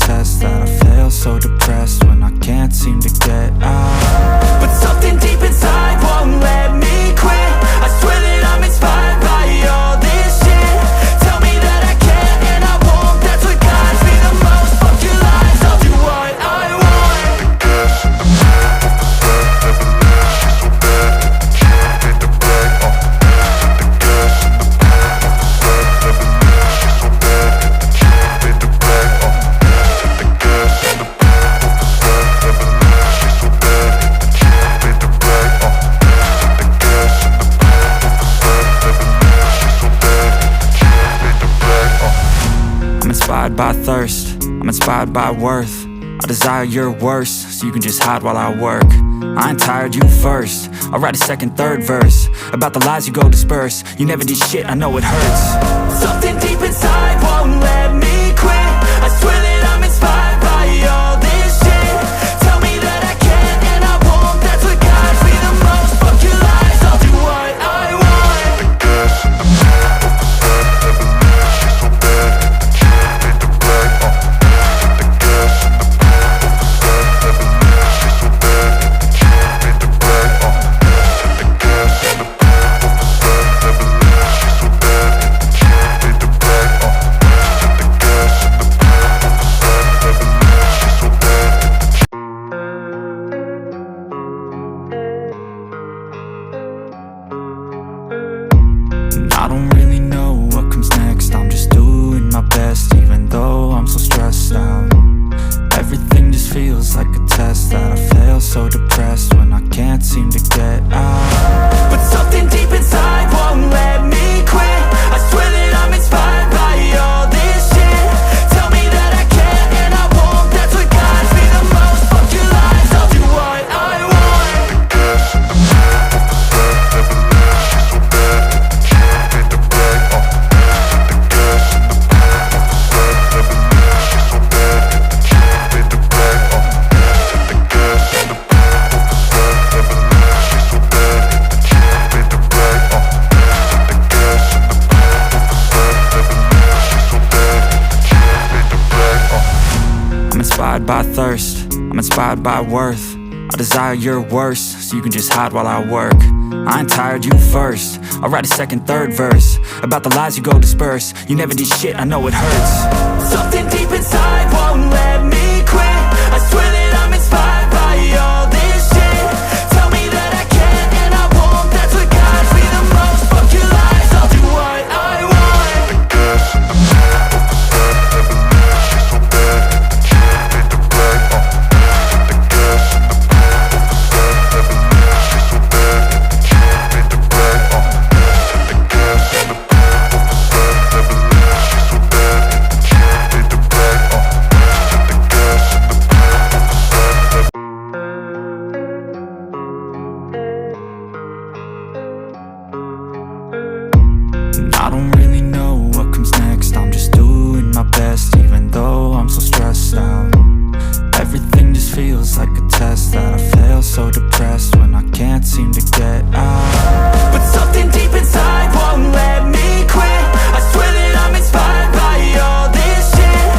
test that I fail, so depressed when I can't seem to get out. But something deep inside won't let me quit. I swear that I'm inspired by all this shit. Tell me that I can and I won't, that's what guides me the most. Fuck your lies, I'll do what I want. The gas in the back of the set, never leave, she's so bad. She made the brag, the gas in the back of the set, never leave, she's so bad. She made the brag, the gas in the back of the set, never leave, she's so bad. She made the brag, the gas in the back of the set, never leave, she's so bad. She made the brag, I'm inspired by thirst, I'm inspired by worth. I desire your worst, so you can just hide while I work. I ain't tired, you first. I'll write a second, third verse about the lies you go disperse. You never did shit, I know it hurts. Something deep inside won't let me quit. I swear that I'm inspired by all this shit. Tell me that I can and I won't, that's what guides me the most. Fuck your lies, I'll do what I want. the gas in the back of the set, never leave, she's so bad. She made the brag, the gas in the back of the set, never leave, she's so bad. She made the brag, the gas in the back of the set, never leave, she's so bad. She made the brag, the gas in the back of the set, never leave, she's so bad. And I don't really know what comes next. I'm just doing my best, even though I'm so stressed out. Everything just feels like a test that I fail, so depressed when I can't seem to get out. But something deep inside won't let me quit. I swear that I'm inspired by all this shit. Tell me that I can and I won't, that's what guides me the most. Fuck your lies, I'll do what I want. The gas in the back of the set, never leave, she's so bad. She made the brag, the gas in the back of the set, never leave, she's so bad. She made the brag, the gas in the back of the set, never leave, she's so bad. She made the brag, the gas in the back of the set, never leave, she's so bad. She made the brag, I'm inspired by thirst, I'm inspired by worth. I desire your worst, so you can just hide while I work. I ain't tired, you first. I'll write a second, third verse about the lies you go disperse. You never did shit, I know it hurts. Something deep inside